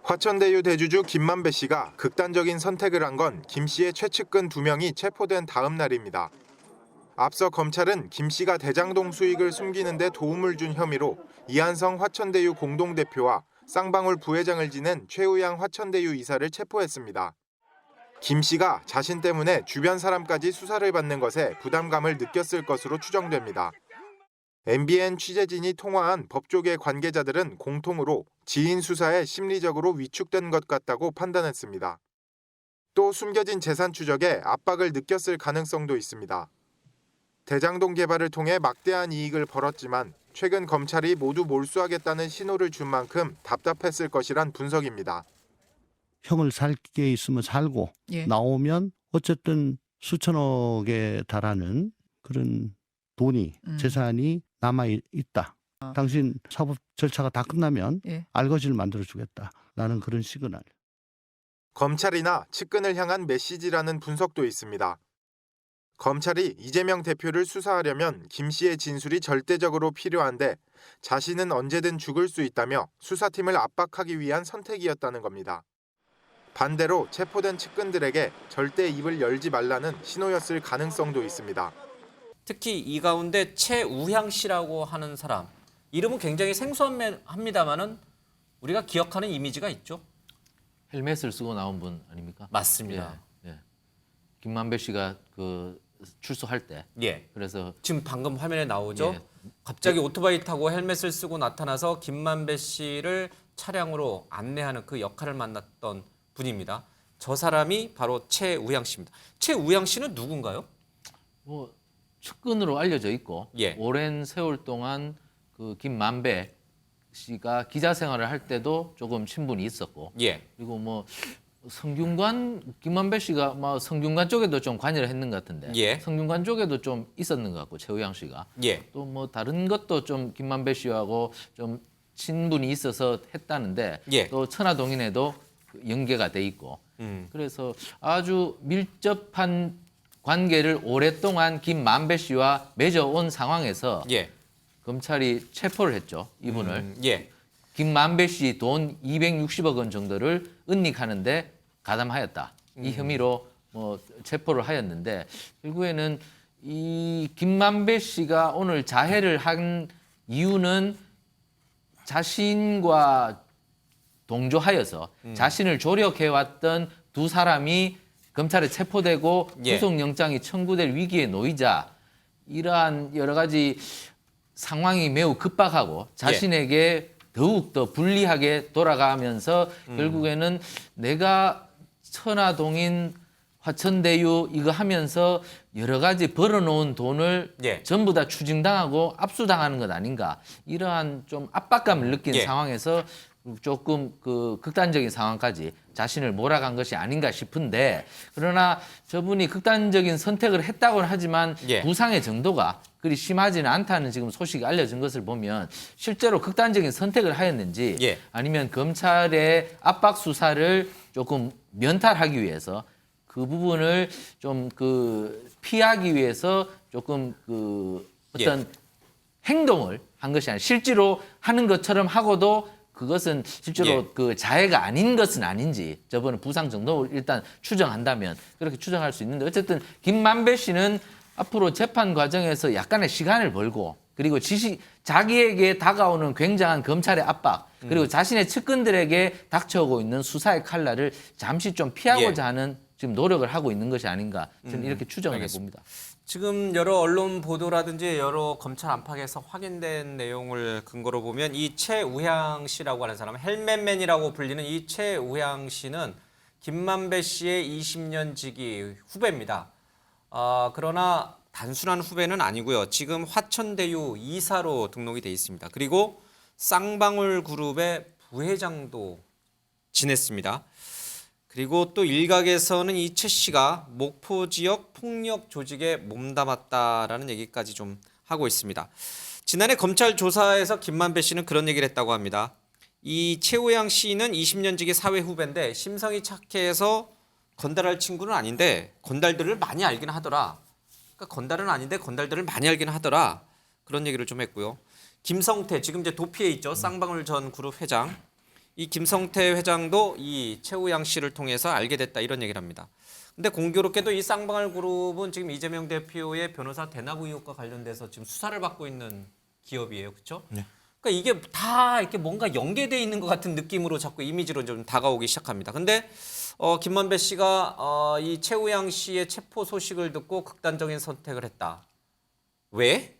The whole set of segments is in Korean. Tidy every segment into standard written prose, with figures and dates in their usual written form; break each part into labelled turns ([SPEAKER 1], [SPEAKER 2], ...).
[SPEAKER 1] 화천대유 대주주 김만배 씨가 극단적인 선택을 한 건 김 씨의 최측근 2명이 체포된 다음 날입니다. 앞서 검찰은 김 씨가 대장동 수익을 숨기는 데 도움을 준 혐의로 이한성 화천대유 공동대표와 쌍방울 부회장을 지낸 최우양 화천대유 이사를 체포했습니다. 김 씨가 자신 때문에 주변 사람까지 수사를 받는 것에 부담감을 느꼈을 것으로 추정됩니다. MBN 취재진이 통화한 법조계 관계자들은 공통으로 지인 수사에 심리적으로 위축된 것 같다고 판단했습니다. 또 숨겨진 재산 추적에 압박을 느꼈을 가능성도 있습니다. 대장동 개발을 통해 막대한 이익을 벌었지만 최근 검찰이 모두 몰수하겠다는 신호를 준 만큼 답답했을 것이란 분석입니다.
[SPEAKER 2] 형을 살 게 있으면 살고 나오면 어쨌든 수천억에 달하는 그런 돈이 재산이 남아 있다. 당신 사법 절차가 다 끝나면 알거지를 만들어주겠다라는 그런 시그널.
[SPEAKER 1] 검찰이나 측근을 향한 메시지라는 분석도 있습니다. 검찰이 이재명 대표를 수사하려면 김 씨의 진술이 절대적으로 필요한데 자신은 언제든 죽을 수 있다며 수사팀을 압박하기 위한 선택이었다는 겁니다. 반대로 체포된 측근들에게 절대 입을 열지 말라는 신호였을 가능성도 있습니다.
[SPEAKER 3] 특히 이 가운데 최우향 씨라고 하는 사람, 이름은 굉장히 생소합니다만은 우리가 기억하는 이미지가 있죠.
[SPEAKER 4] 헬멧을 쓰고 나온 분 아닙니까?
[SPEAKER 3] 맞습니다.
[SPEAKER 4] 예. 김만배 씨가 그 출소할 때.
[SPEAKER 3] 예.
[SPEAKER 4] 그래서
[SPEAKER 3] 지금 방금 화면에 나오죠. 갑자기 오토바이 타고 헬멧을 쓰고 나타나서 김만배 씨를 차량으로 안내하는 그 역할을 맡았던 분입니다. 저 사람이 바로 최우향 씨입니다. 최우향 씨는 누군가요?
[SPEAKER 4] 뭐 측근으로 알려져 있고
[SPEAKER 3] 예.
[SPEAKER 4] 오랜 세월 동안 그 김만배 씨가 기자 생활을 할 때도 조금 친분이 있었고 그리고 뭐 성균관 김만배 씨가 뭐 성균관 쪽에도 좀 관여를 했는 것 같은데 성균관 쪽에도 좀 있었는 것 같고 최우양 씨가 또 뭐 다른 것도 좀 김만배 씨하고 좀 친분이 있어서 했다는데 또 천화동인에도 연계가 돼 있고 그래서 아주 밀접한 관계를 오랫동안 김만배 씨와 맺어온 상황에서 검찰이 체포를 했죠, 이분을. 김만배 씨 돈 260억 원 정도를 은닉하는데 가담하였다. 이 혐의로 뭐 체포를 하였는데 결국에는 이 김만배 씨가 오늘 자해를 한 이유는 자신과 동조하여서 자신을 조력해왔던 두 사람이 검찰에 체포되고 구속영장이 청구될 위기에 놓이자 이러한 여러 가지 상황이 매우 급박하고 자신에게 더욱 더 불리하게 돌아가면서 결국에는 내가 천화동인 화천대유 이거 하면서 여러 가지 벌어놓은 돈을 전부 다 추징당하고 압수당하는 것 아닌가 이러한 좀 압박감을 느낀 상황에서 조금 그 극단적인 상황까지 자신을 몰아간 것이 아닌가 싶은데 그러나 저분이 극단적인 선택을 했다고는 하지만 부상의 정도가 그리 심하지는 않다는 지금 소식이 알려진 것을 보면 실제로 극단적인 선택을 하였는지 아니면 검찰의 압박 수사를 조금 면탈하기 위해서 그 부분을 좀 그 피하기 위해서 조금 그 어떤 행동을 한 것이 아니라 실제로 하는 것처럼 하고도 그것은 실제로 그 자해가 아닌 것은 아닌지 저번에 부상 정도를 일단 추정한다면 그렇게 추정할 수 있는데 어쨌든 김만배 씨는 앞으로 재판 과정에서 약간의 시간을 벌고 그리고 자기에게 다가오는 굉장한 검찰의 압박 그리고 자신의 측근들에게 닥쳐오고 있는 수사의 칼날을 잠시 좀 피하고자 하는 지금 노력을 하고 있는 것이 아닌가 저는 이렇게 추정을 해봅니다.
[SPEAKER 3] 지금 여러 언론 보도라든지 여러 검찰 안팎에서 확인된 내용을 근거로 보면 이 최우향 씨라고 하는 사람은 헬멧맨이라고 불리는 이 최우향 씨는 김만배 씨의 20년 지기 후배입니다. 그러나 단순한 후배는 아니고요. 지금 화천대유 이사로 등록이 돼 있습니다. 그리고 쌍방울 그룹의 부회장도 지냈습니다. 그리고 또 일각에서는 이 최 씨가 목포 지역 폭력 조직에 몸담았다라는 얘기까지 좀 하고 있습니다. 지난해 검찰 조사에서 김만배 씨는 그런 얘기를 했다고 합니다. 이 최우양 씨는 20년 지기 사회 후배인데 심성이 착해서 건달할 친구는 아닌데 건달들을 많이 알긴 하더라. 그러니까 건달은 아닌데 건달들을 많이 알긴 하더라. 그런 얘기를 좀 했고요. 김성태 지금 이제 도피에 있죠. 쌍방울 전 그룹 회장. 이 김성태 회장도 이 최우양 씨를 통해서 알게 됐다 이런 얘기를 합니다. 근데 공교롭게도 이 쌍방울 그룹은 지금 이재명 대표의 변호사 대납 의혹과 관련돼서 지금 수사를 받고 있는 기업이에요. 그렇죠?
[SPEAKER 1] 네.
[SPEAKER 3] 그러니까 이게 다 이렇게 뭔가 연계돼 있는 것 같은 느낌으로 자꾸 이미지로 좀 다가오기 시작합니다. 근데 김만배 씨가 이 최우양 씨의 체포 소식을 듣고 극단적인 선택을 했다. 왜?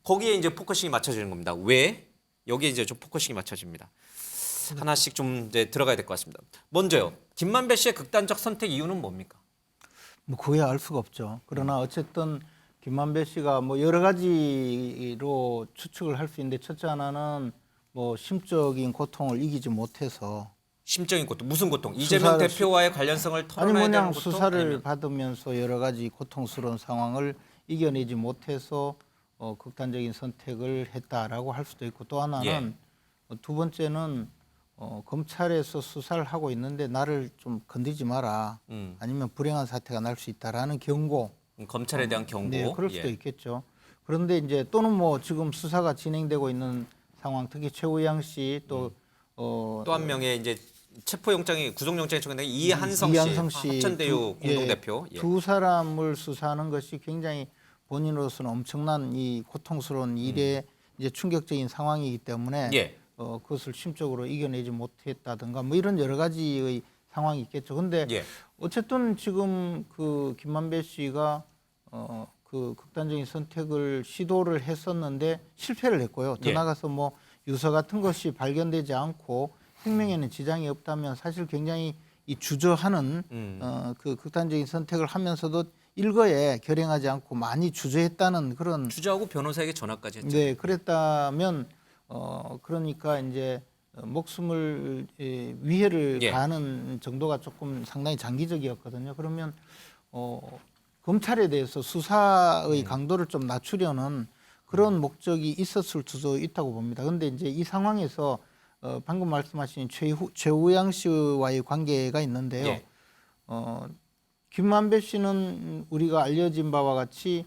[SPEAKER 3] 거기에 이제 포커싱이 맞춰지는 겁니다. 왜? 여기에 이제 좀 포커싱이 맞춰집니다. 하나씩 좀 이제 들어가야 될 것 같습니다. 먼저요. 김만배 씨의 극단적 선택 이유는 뭡니까?
[SPEAKER 5] 뭐 그게 알 수가 없죠. 그러나 어쨌든 김만배 씨가 뭐 여러 가지로 추측을 할 수 있는데 첫째 하나는 뭐 심적인 고통을 이기지 못해서
[SPEAKER 3] 심적인 고통, 무슨 고통? 이재명 대표와의 관련성을
[SPEAKER 5] 아니
[SPEAKER 3] 털어내야 되는
[SPEAKER 5] 뭐냐
[SPEAKER 3] 고통?
[SPEAKER 5] 수사를
[SPEAKER 3] 아니면?
[SPEAKER 5] 받으면서 여러 가지 고통스러운 상황을 이겨내지 못해서 극단적인 선택을 했다라고 할 수도 있고 또 하나는 두 번째는 검찰에서 수사를 하고 있는데 나를 좀 건드리지 마라. 아니면 불행한 사태가 날 수 있다라는 경고.
[SPEAKER 3] 검찰에 대한 경고.
[SPEAKER 5] 네, 그럴 수도 있겠죠. 그런데 이제 또는 뭐 지금 수사가 진행되고 있는 상황, 특히 최우양 씨 또
[SPEAKER 3] 또 한 명의 이제 체포영장이 구속영장이 청구된 이한성 씨, 합천대유 공동대표. 예.
[SPEAKER 5] 두 사람을 수사하는 것이 굉장히 본인으로서는 엄청난 이 고통스러운 일에 이제 충격적인 상황이기 때문에
[SPEAKER 3] 예.
[SPEAKER 5] 그것을 심적으로 이겨내지 못했다든가 뭐 이런 여러 가지의 상황이 있겠죠. 근데
[SPEAKER 3] 예.
[SPEAKER 5] 어쨌든 지금 그 김만배 씨가 그 극단적인 선택을 시도를 했었는데 실패를 했고요. 더
[SPEAKER 3] 예.
[SPEAKER 5] 나가서 뭐 유서 같은 것이 발견되지 않고 생명에는 지장이 없다면 사실 굉장히 이 주저하는 그 극단적인 선택을 하면서도 일거에 결행하지 않고 많이 주저했다는 그런
[SPEAKER 3] 주저하고 변호사에게 전화까지 했죠.
[SPEAKER 5] 네, 그랬다면 그러니까 이제 목숨을 위해를
[SPEAKER 3] 예.
[SPEAKER 5] 가하는 정도가 조금 상당히 장기적이었거든요. 그러면 검찰에 대해서 수사의 강도를 좀 낮추려는 그런 목적이 있었을 수도 있다고 봅니다. 그런데 이제 이 상황에서 방금 말씀하신 최우양 씨와의 관계가 있는데요.
[SPEAKER 3] 예.
[SPEAKER 5] 김만배 씨는 우리가 알려진 바와 같이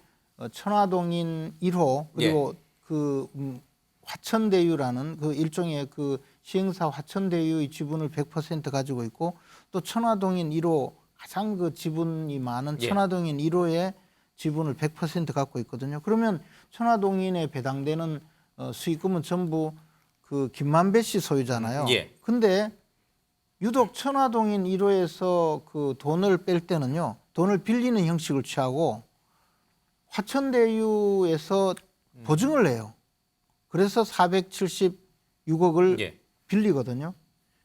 [SPEAKER 5] 천화동인 1호 그리고 그 화천대유라는 그 일종의 그 시행사 화천대유의 지분을 100% 가지고 있고 또 천화동인 1호 가장 그 지분이 많은 천화동인 1호의 지분을 100% 갖고 있거든요. 그러면 천화동인에 배당되는 수익금은 전부 그 김만배 씨 소유잖아요.
[SPEAKER 3] 예.
[SPEAKER 5] 근데 유독 천화동인 1호에서 그 돈을 뺄 때는요. 돈을 빌리는 형식을 취하고 화천대유에서 보증을 내요. 그래서 476억을
[SPEAKER 3] 예.
[SPEAKER 5] 빌리거든요.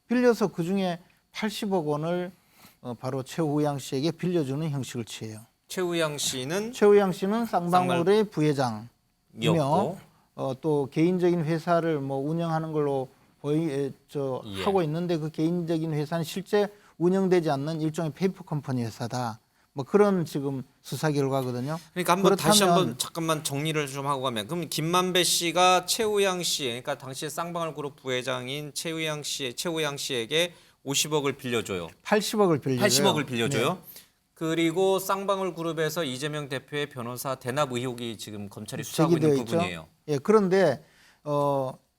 [SPEAKER 5] 빌려서 그중에 80억 원을 바로 최우양 씨에게 빌려주는 형식을 취해요.
[SPEAKER 3] 최우양 씨는
[SPEAKER 5] 최우양 씨는 쌍방울의 부회장이며
[SPEAKER 3] 이었고
[SPEAKER 5] 또 개인적인 회사를 뭐 운영하는 걸로 하고 있는데 그 개인적인 회사는 실제 운영되지 않는 일종의 페이퍼 컴퍼니 회사다. 뭐 그런 지금 수사 결과거든요.
[SPEAKER 3] 그러니까 한번 다시
[SPEAKER 5] 그렇다면
[SPEAKER 3] 한번 잠깐만 정리를 좀 하고 가면 그럼 김만배 씨가 최우양 씨, 그러니까 당시 쌍방울 그룹 부회장인 최우양 씨에게 50억을 빌려줘요.
[SPEAKER 5] 80억을 빌려줘요.
[SPEAKER 3] 80억을 빌려줘요.
[SPEAKER 5] 네.
[SPEAKER 3] 그리고 쌍방울 그룹에서 이재명 대표의 변호사 대납 의혹이 지금 검찰이 수사하고 있는
[SPEAKER 5] 제기되어 있죠.
[SPEAKER 3] 부분이에요.
[SPEAKER 5] 예, 그런데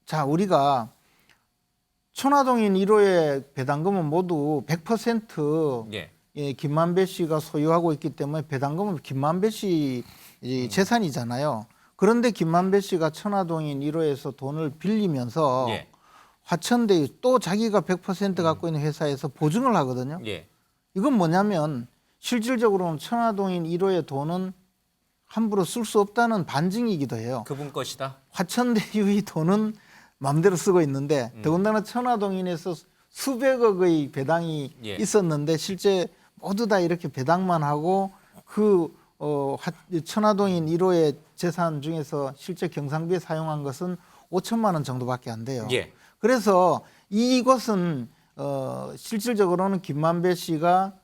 [SPEAKER 5] 자 우리가 천화동인 1호의 배당금은 모두 100%
[SPEAKER 3] 예.
[SPEAKER 5] 김만배 씨가 소유하고 있기 때문에 배당금은 김만배 씨 재산이잖아요. 그런데 김만배 씨가 천화동인 1호에서 돈을 빌리면서
[SPEAKER 3] 예.
[SPEAKER 5] 화천대유 또 자기가 100% 갖고 있는 회사에서 보증을 하거든요.
[SPEAKER 3] 예.
[SPEAKER 5] 이건 뭐냐면 실질적으로는 천화동인 1호의 돈은 함부로 쓸 수 없다는 반증이기도 해요.
[SPEAKER 3] 그분 것이다.
[SPEAKER 5] 화천대유의 돈은 마음대로 쓰고 있는데 더군다나 천화동인에서 수백억의 배당이
[SPEAKER 3] 예.
[SPEAKER 5] 있었는데 실제 모두 다 이렇게 배당만 하고 그 천화동인 1호의 재산 중에서 실제 경상비에 사용한 것은 5천만 원 정도밖에 안 돼요.
[SPEAKER 3] 예.
[SPEAKER 5] 그래서 이것은 실질적으로는 김만배 씨가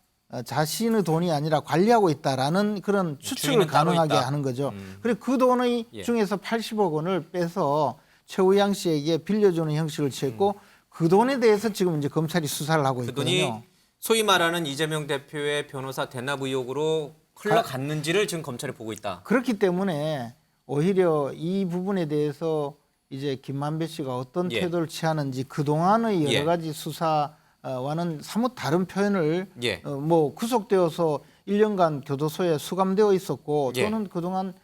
[SPEAKER 5] 자신의 돈이 아니라 관리하고 있다라는 그런 추측을
[SPEAKER 3] 주인은 따로
[SPEAKER 5] 가능하게
[SPEAKER 3] 있다.
[SPEAKER 5] 하는 거죠. 그리고 그 돈의
[SPEAKER 3] 예.
[SPEAKER 5] 중에서 80억 원을 빼서 최우양 씨에게 빌려주는 형식을 취했고 그 돈에 대해서 지금 이제 검찰이 수사를 하고
[SPEAKER 3] 그
[SPEAKER 5] 있거든요.
[SPEAKER 3] 돈이 소위 말하는 이재명 대표의 변호사 대납 의혹으로 흘러갔는지를 지금 검찰이 보고 있다.
[SPEAKER 5] 그렇기 때문에 오히려 이 부분에 대해서 이제 김만배 씨가 어떤
[SPEAKER 3] 예.
[SPEAKER 5] 태도를 취하는지 그 동안의 여러
[SPEAKER 3] 예.
[SPEAKER 5] 가지 수사와는 사뭇 다른 표현을
[SPEAKER 3] 예.
[SPEAKER 5] 뭐 구속되어서 1년간 교도소에 수감되어 있었고
[SPEAKER 3] 예.
[SPEAKER 5] 또는 그동안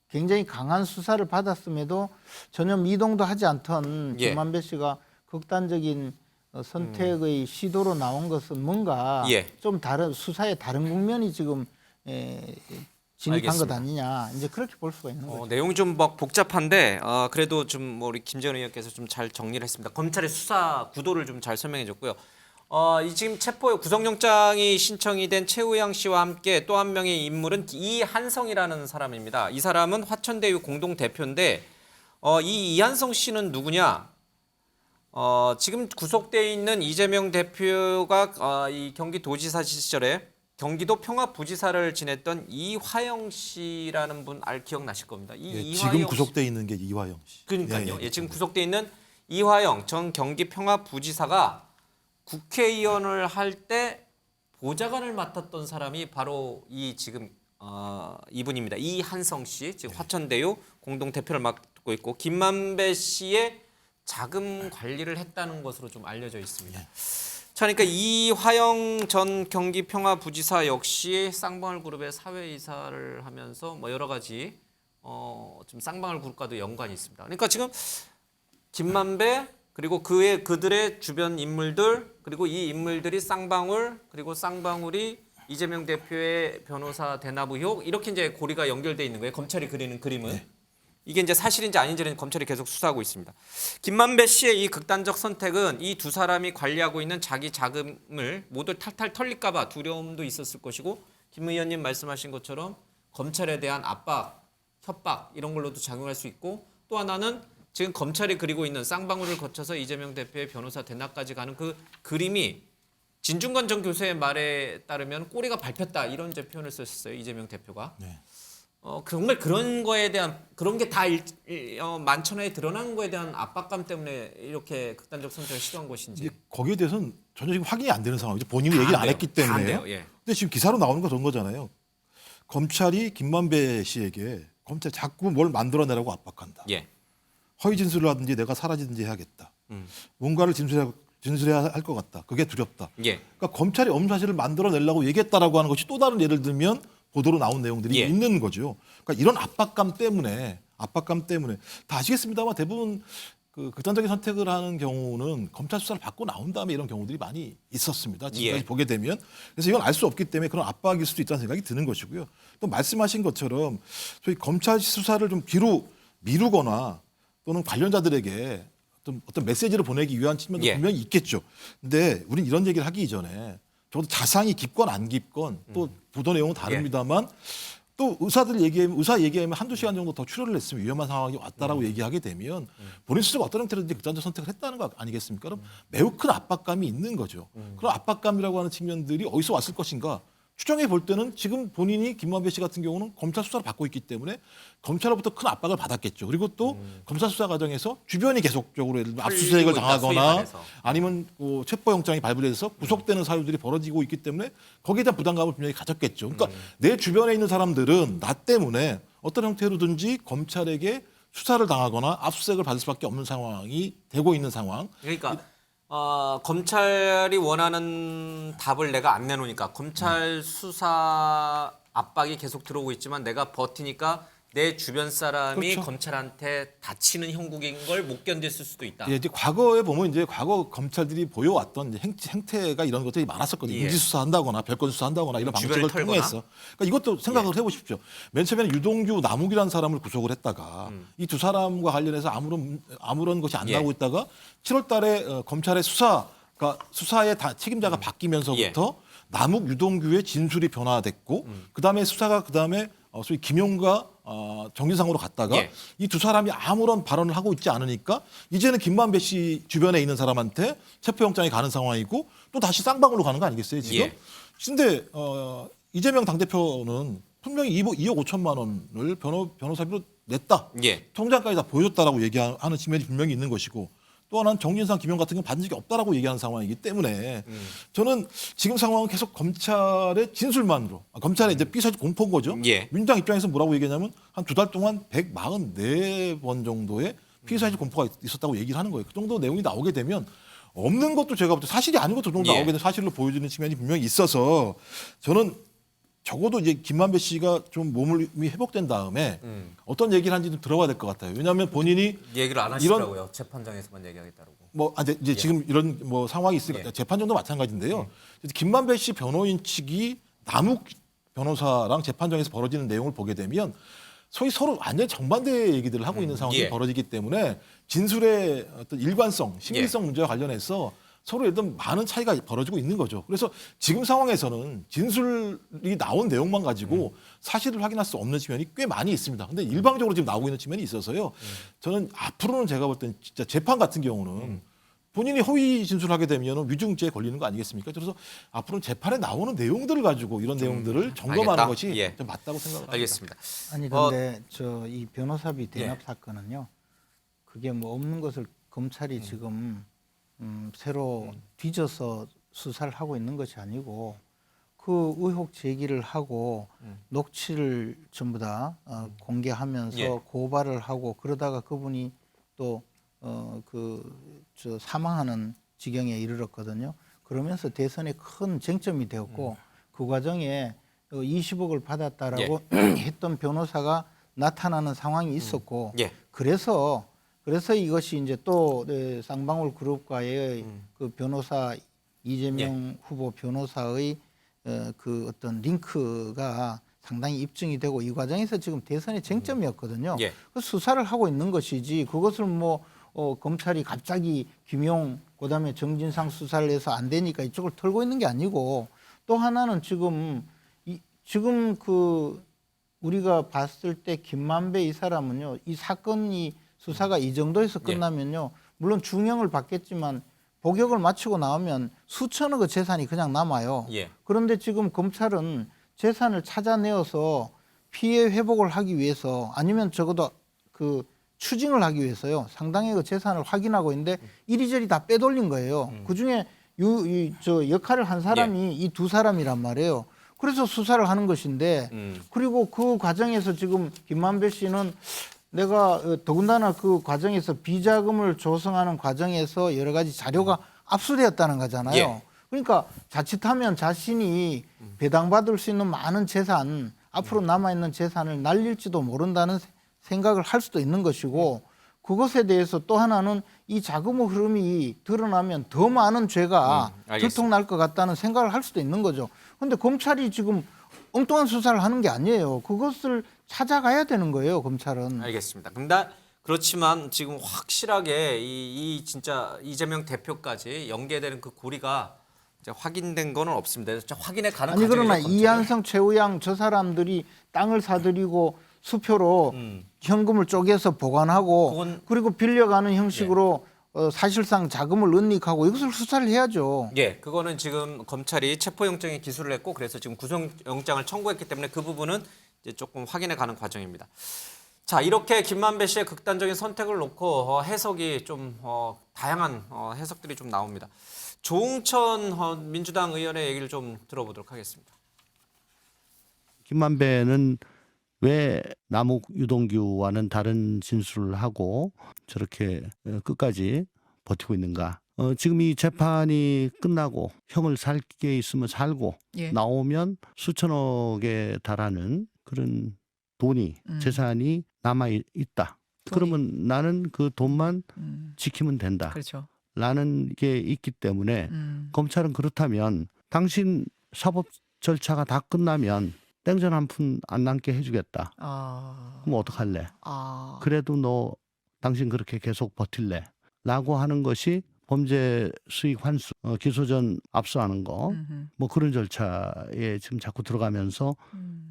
[SPEAKER 5] 굉장히 강한 수사를 받았음에도 전혀 미동도 하지 않던
[SPEAKER 3] 예.
[SPEAKER 5] 김만배 씨가 극단적인 선택의 시도로 나온 것은 뭔가
[SPEAKER 3] 예.
[SPEAKER 5] 좀 다른 수사의 다른 국면이 지금 진입한
[SPEAKER 3] 알겠습니다.
[SPEAKER 5] 것 아니냐 이제 그렇게 볼 수가 있는 거죠.
[SPEAKER 3] 내용이 좀 막 복잡한데 그래도 좀 뭐 우리 김재원 의원께서 좀 잘 정리를 했습니다. 검찰의 수사 구도를 좀 잘 설명해 줬고요. 이 지금 체포 구속영장이 신청이 된 최우양 씨와 함께 또 한 명의 인물은 이한성이라는 사람입니다. 이 사람은 화천대유 공동 대표인데 이 이한성 씨는 누구냐? 지금 구속돼 있는 이재명 대표가 이 경기도지사 시절에 경기도 평화부지사를 지냈던 이화영 씨라는 분 기억나실 겁니다.
[SPEAKER 6] 지금 구속돼 있는 게 이화영 씨.
[SPEAKER 3] 그러니까요. 지금 구속돼 있는 이화영 전 경기 평화부지사가 국회의원을 할 때 보좌관을 맡았던 사람이 바로 이 지금 이분입니다. 이한성 씨, 지금 화천대유 공동 대표를 맡고 있고 김만배 씨의 자금 관리를 했다는 것으로 좀 알려져 있습니다. 자, 그러니까 이화영 전 경기평화부지사 역시 쌍방울 그룹의 사회이사를 하면서 뭐 여러 가지 좀 쌍방울 그룹과도 연관이 있습니다. 그러니까 지금 김만배 그리고 그들의 주변 인물들 그리고 이 인물들이 쌍방울 그리고 쌍방울이 이재명 대표의 변호사 대납 의혹 이렇게 이제 고리가 연결돼 있는 거예요. 검찰이 그리는 그림은. 이게 이제 사실인지 아닌지는 검찰이 계속 수사하고 있습니다. 김만배 씨의 이 극단적 선택은 이 두 사람이 관리하고 있는 자기 자금을 모두 탈탈 털릴까 봐 두려움도 있었을 것이고 김 의원님 말씀하신 것처럼 검찰에 대한 압박, 협박 이런 걸로도 작용할 수 있고 또 하나는 지금 검찰이 그리고 있는 쌍방울을 거쳐서 이재명 대표의 변호사 대납까지 가는 그 그림이 진중권 전 교수의 말에 따르면 꼬리가 밟혔다 이런 이제 표현을 썼어요. 이재명 대표가.
[SPEAKER 6] 네.
[SPEAKER 3] 정말 그런 거에 대한 그런 게 다 만천하에 드러난 거에 대한 압박감 때문에 이렇게 극단적 선택을 시도한 것인지.
[SPEAKER 6] 이제 거기에 대해서는 전혀 지금 확인이 안 되는 상황이죠. 본인이 얘기를
[SPEAKER 3] 안
[SPEAKER 6] 안
[SPEAKER 3] 돼요.
[SPEAKER 6] 했기
[SPEAKER 3] 다 안
[SPEAKER 6] 때문에.
[SPEAKER 3] 돼요. 예.
[SPEAKER 6] 근데 지금 기사로 나오는 건 그런 거잖아요. 검찰이 김만배 씨에게 검찰 자꾸 뭘 만들어내라고 압박한다.
[SPEAKER 3] 예.
[SPEAKER 6] 허위 진술을 하든지 내가 사라지든지 해야겠다. 뭔가를 진술해야 할 것 같다. 그게 두렵다.
[SPEAKER 3] 예.
[SPEAKER 6] 그러니까 검찰이 없는 사실을 만들어내려고 얘기했다라고 하는 것이 또 다른 예를 들면 보도로 나온 내용들이
[SPEAKER 3] 예.
[SPEAKER 6] 있는 거죠. 그러니까 이런 압박감 때문에 다 아시겠습니다만 대부분 그 극단적인 선택을 하는 경우는 검찰 수사를 받고 나온 다음에 이런 경우들이 많이 있었습니다. 지금까지
[SPEAKER 3] 예.
[SPEAKER 6] 보게 되면. 그래서 이건 알 수 없기 때문에 그런 압박일 수도 있다는 생각이 드는 것이고요. 또 말씀하신 것처럼 저희 검찰 수사를 좀 뒤로 미루거나 또는 관련자들에게 어떤 메시지를 보내기 위한 측면도
[SPEAKER 3] 예.
[SPEAKER 6] 분명히 있겠죠. 근데 우리는 이런 얘기를 하기 이전에 저도 자상이 깊건 안 깊건 또 보도 내용은 다릅니다만 또 의사 얘기하면 한두 시간 정도 더 출혈을 했으면 위험한 상황이 왔다라고 얘기하게 되면 본인 스스로가 어떤 형태로든지 극단적 선택을 했다는 거 아니겠습니까? 그럼 매우 큰 압박감이 있는 거죠. 그런 압박감이라고 하는 측면들이 어디서 왔을 것인가? 추정해 볼 때는 지금 본인이 김만배 씨 같은 경우는 검찰 수사를 받고 있기 때문에 검찰로부터 큰 압박을 받았겠죠. 그리고 또 검찰 수사 과정에서 주변이 계속적으로 예를 들면 압수수색을
[SPEAKER 3] 있다,
[SPEAKER 6] 당하거나
[SPEAKER 3] 수입안에서.
[SPEAKER 6] 아니면 체포영장이 발부돼서 구속되는 사유들이 벌어지고 있기 때문에 거기에 대한 부담감을 분명히 가졌겠죠. 그러니까 내 주변에 있는 사람들은 나 때문에 어떤 형태로든지 검찰에게 수사를 당하거나 압수수색을 받을 수밖에 없는 상황이 되고 있는 상황.
[SPEAKER 3] 그러니까 검찰이 원하는 답을 내가 안 내놓으니까 검찰 수사 압박이 계속 들어오고 있지만 내가 버티니까 내 주변 사람이
[SPEAKER 6] 그렇죠.
[SPEAKER 3] 검찰한테 다치는 형국인 걸 못 견뎠을 수도 있다.
[SPEAKER 6] 예, 이제 과거에 보면 이제 과거 검찰들이 보여왔던 이제 행태가 이런 것들이 많았었거든요.
[SPEAKER 3] 예.
[SPEAKER 6] 인지 수사한다거나 별건 수사한다거나 이런
[SPEAKER 3] 주변을
[SPEAKER 6] 방식을
[SPEAKER 3] 털거나.
[SPEAKER 6] 통해서. 그러니까 이것도 생각을 해보십시오. 맨 처음에는 유동규, 남욱이라는 사람을 구속을 했다가 이 두 사람과 관련해서 아무런 것이 안
[SPEAKER 3] 예.
[SPEAKER 6] 나오고 있다가 7월달에 검찰의 수사의 책임자가 바뀌면서부터 남욱, 유동규의 진술이 변화됐고 그다음에 수사가 그다음에 소위 김용과 정진상으로 갔다가
[SPEAKER 3] 예.
[SPEAKER 6] 이 두 사람이 아무런 발언을 하고 있지 않으니까 이제는 김만배 씨 주변에 있는 사람한테 체포영장이 가는 상황이고 또 다시 쌍방울로 가는 거 아니겠어요 지금?
[SPEAKER 3] 예.
[SPEAKER 6] 근데 이재명 당대표는 분명히 2억 5천만 원을 변호사비로 냈다.
[SPEAKER 3] 예.
[SPEAKER 6] 통장까지 다 보여줬다라고 얘기하는 측면이 분명히 있는 것이고 또 하나는 정진상, 김용 같은 경우 받은 적이 없다라고 얘기하는 상황이기 때문에 저는 지금 상황은 계속 검찰의 진술만으로 검찰의 이제 삐사지 공포인 거죠.
[SPEAKER 3] 예.
[SPEAKER 6] 민주당 입장에서 뭐라고 얘기하냐면 한 두 달 동안 144번 정도의 피의 사실 공포가 있었다고 얘기를 하는 거예요. 그 정도 내용이 나오게 되면 없는 것도 제가 볼 때 사실이 아닌 것도 정도 나오게 되는 사실로 보여지는 측면이 분명히 있어서 저는 적어도 이제 김만배 씨가 좀 몸이 회복된 다음에 어떤 얘기를 하는지 좀 들어봐야 될 것 같아요. 왜냐하면 본인이
[SPEAKER 3] 얘기를 안 하시더라고요. 재판장에서만 얘기하겠다고.
[SPEAKER 6] 이제 지금 이런 뭐 상황이 있으니까 재판 정도 마찬가지인데요. 김만배 씨 변호인 측이 남욱 변호사랑 재판장에서 벌어지는 내용을 보게 되면 소위 서로 완전히 정반대의 얘기들을 하고 있는 상황이 벌어지기 때문에 진술의 어떤 일관성, 신빙성 문제와 관련해서 서로 일단 많은 차이가 벌어지고 있는 거죠. 그래서 지금 상황에서는 진술이 나온 내용만 가지고 사실을 확인할 수 없는 측면이 꽤 많이 있습니다. 근데 일방적으로 지금 나오고 있는 측면이 있어서요. 저는 앞으로는 제가 볼 땐 진짜 재판 같은 경우는 본인이 허위 진술하게 되면 위증죄에 걸리는 거 아니겠습니까? 그래서 앞으로는 재판에 나오는 내용들을 가지고 이런 내용들을 점검하는
[SPEAKER 3] 알겠다.
[SPEAKER 6] 것이 좀 맞다고 생각합니다.
[SPEAKER 3] 알겠습니다.
[SPEAKER 5] 아니 근데 저 이 변호사비 대납 사건은요. 그게 뭐 없는 것을 검찰이 지금 새로 뒤져서 수사를 하고 있는 것이 아니고 그 의혹 제기를 하고 녹취를 전부 다 공개하면서 고발을 하고 그러다가 그분이 또 사망하는 지경에 이르렀거든요. 그러면서 대선에 큰 쟁점이 되었고 그 과정에 20억을 받았다라고 했던 변호사가 나타나는 상황이 있었고 그래서 이것이 이제 또 쌍방울 그룹과의 그 변호사 이재명 후보 변호사의 그 어떤 링크가 상당히 입증이 되고 이 과정에서 지금 대선의 쟁점이었거든요. 그 수사를 하고 있는 것이지 그것을 뭐 검찰이 갑자기 김용 그다음에 정진상 수사를 해서 안 되니까 이쪽을 털고 있는 게 아니고 또 하나는 지금 그 우리가 봤을 때 김만배 이 사람은요 이 사건이 수사가 이 정도에서 끝나면요 물론 중형을 받겠지만 복역을 마치고 나오면 수천억의 재산이 그냥 남아요. 그런데 지금 검찰은 재산을 찾아내어서 피해 회복을 하기 위해서 아니면 적어도 그 추징을 하기 위해서요 상당히 그 재산을 확인하고 있는데 이리저리 다 빼돌린 거예요. 그중에 저 역할을 한 사람이 이 두 사람이란 말이에요. 그래서 수사를 하는 것인데 그리고 그 과정에서 지금 김만배 씨는 내가 더군다나 그 과정에서 비자금을 조성하는 과정에서 여러 가지 자료가 압수되었다는 거잖아요. 그러니까 자칫하면 자신이 배당받을 수 있는 많은 재산, 앞으로 남아있는 재산을 날릴지도 모른다는 생각을 할 수도 있는 것이고 그것에 대해서 또 하나는 이 자금의 흐름이 드러나면 더 많은 죄가 들통날 것 같다는 생각을 할 수도 있는 거죠. 그런데 검찰이 지금 엉뚱한 수사를 하는 게 아니에요. 그것을 찾아가야 되는 거예요, 검찰은.
[SPEAKER 3] 알겠습니다. 근데 그렇지만 지금 확실하게 이 진짜 이재명 대표까지 연계되는 그 고리가 이제 확인된 거는 없습니다. 진짜 확인해 가는
[SPEAKER 5] 아니 그러나
[SPEAKER 3] 과정이죠,
[SPEAKER 5] 이한성, 최우양 저 사람들이 땅을 사들이고 수표로 현금을 쪼개서 보관하고 그리고 빌려가는 형식으로 사실상 자금을 은닉하고 이것을 수사를 해야죠.
[SPEAKER 3] 그거는 지금 검찰이 체포영장에 기소를 했고 그래서 지금 구속영장을 청구했기 때문에 그 부분은 이제 조금 확인해 가는 과정입니다. 자, 이렇게 김만배 씨의 극단적인 선택을 놓고 해석이 좀 다양한 해석들이 좀 나옵니다. 조응천 민주당 의원의 얘기를 좀 들어보도록 하겠습니다.
[SPEAKER 2] 김만배는 왜 남욱 유동규와는 다른 진술을 하고 저렇게 끝까지 버티고 있는가? 지금 이 재판이 끝나고 형을 살 게 있으면 살고 나오면 수천억에 달하는 그런 돈이 재산이 남아 있다. 그러면 나는 그 돈만 지키면 된다.
[SPEAKER 7] 그렇죠.
[SPEAKER 2] 라는 게 있기 때문에 검찰은 그렇다면 당신 사법 절차가 다 끝나면 땡전 한 푼 안 남게 해주겠다. 그럼 어떡할래? 그래도 너 당신 그렇게 계속 버틸래? 라고 하는 것이 범죄 수익 환수, 기소 전 압수하는 거, 뭐 그런 절차에 지금 자꾸 들어가면서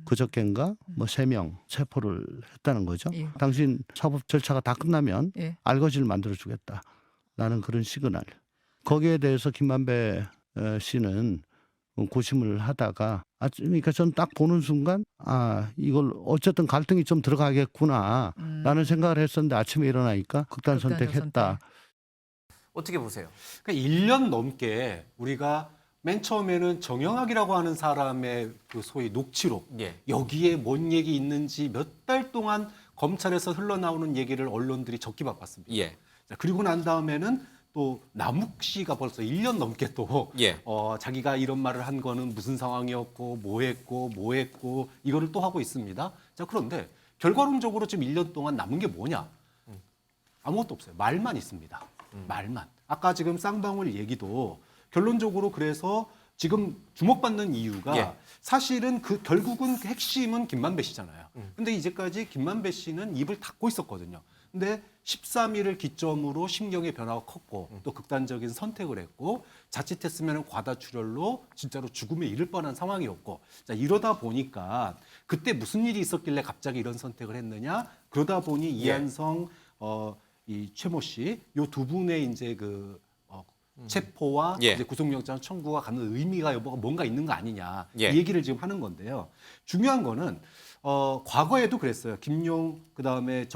[SPEAKER 2] 그저껜가 뭐 3명 체포를 했다는 거죠. 당신 사법 절차가 다 끝나면 알거지를 만들어주겠다. 라는 그런 시그널. 거기에 대해서 김만배 씨는 고심을 하다가 그러니까 전 딱 보는 순간 이걸 어쨌든 갈등이 좀 들어가겠구나 라는 생각을 했었는데 아침에 일어나니까 극단 선택했다.
[SPEAKER 3] 어떻게 보세요?
[SPEAKER 8] 그러니까 1년 넘게 우리가 맨 처음에는 정영학이라고 하는 사람의 그 소위 녹취록 여기에 뭔 얘기 있는지 몇 달 동안 검찰에서 흘러나오는 얘기를 언론들이 적기 바빴습니다.
[SPEAKER 3] 예.
[SPEAKER 8] 자, 그리고 난 다음에는 또 남욱 씨가 벌써 1년 넘게 또
[SPEAKER 3] 예.
[SPEAKER 8] 자기가 이런 말을 한 거는 무슨 상황이었고 뭐 했고 이거를 또 하고 있습니다. 자, 그런데 결과론적으로 지금 1년 동안 남은 게 뭐냐? 아무것도 없어요. 말만 있습니다. 말만. 아까 지금 쌍방울 얘기도 결론적으로 그래서 지금 주목받는 이유가
[SPEAKER 3] 예.
[SPEAKER 8] 사실은 그 결국은 핵심은 김만배 씨잖아요. 근데 이제까지 김만배 씨는 입을 닫고 있었거든요. 근데 13일을 기점으로 심경의 변화가 컸고 또 극단적인 선택을 했고 자칫했으면 과다출혈로 진짜로 죽음에 이를 뻔한 상황이었고 자 이러다 보니까 그때 무슨 일이 있었길래 갑자기 이런 선택을 했느냐 그러다 보니 이한성 이 최모 씨 요 두 분의 이제 그 체포와
[SPEAKER 3] 예.
[SPEAKER 8] 이제 구속영장 청구가 갖는 의미가 여부가 뭔가 있는 거 아니냐
[SPEAKER 3] 예.
[SPEAKER 8] 이 얘기를 지금 하는 건데요. 중요한 거는 과거에도 그랬어요. 김용 그다음에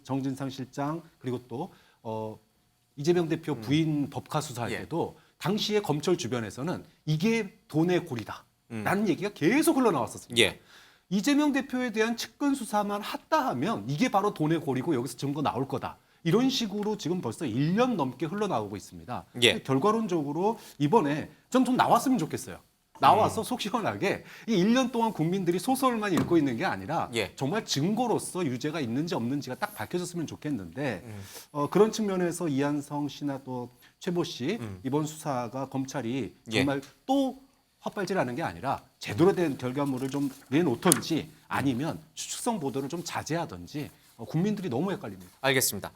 [SPEAKER 8] 정진상 실장 그리고 또 이재명 대표 부인 법카 수사할
[SPEAKER 3] 예.
[SPEAKER 8] 때도 당시에 검찰 주변에서는 이게 돈의 골이다라는 얘기가 계속 흘러나왔었습니다.
[SPEAKER 3] 예.
[SPEAKER 8] 이재명 대표에 대한 측근 수사만 했다 하면 이게 바로 돈의 골이고 여기서 증거 나올 거다. 이런 식으로 지금 벌써 1년 넘게 흘러나오고 있습니다.
[SPEAKER 3] 예.
[SPEAKER 8] 결과론적으로 이번에 전 좀 나왔으면 좋겠어요. 나와서 속 시원하게 이 1년 동안 국민들이 소설만 읽고 있는 게 아니라
[SPEAKER 3] 예.
[SPEAKER 8] 정말 증거로서 유죄가 있는지 없는지가 딱 밝혀졌으면 좋겠는데 그런 측면에서 이한성 씨나 또 최모 씨 이번 수사가 검찰이 정말 또 헛발질하는 게 아니라 제대로 된 결과물을 좀 내놓던지 아니면 추측성 보도를 좀 자제하던지 국민들이 너무 헷갈립니다.
[SPEAKER 3] 알겠습니다.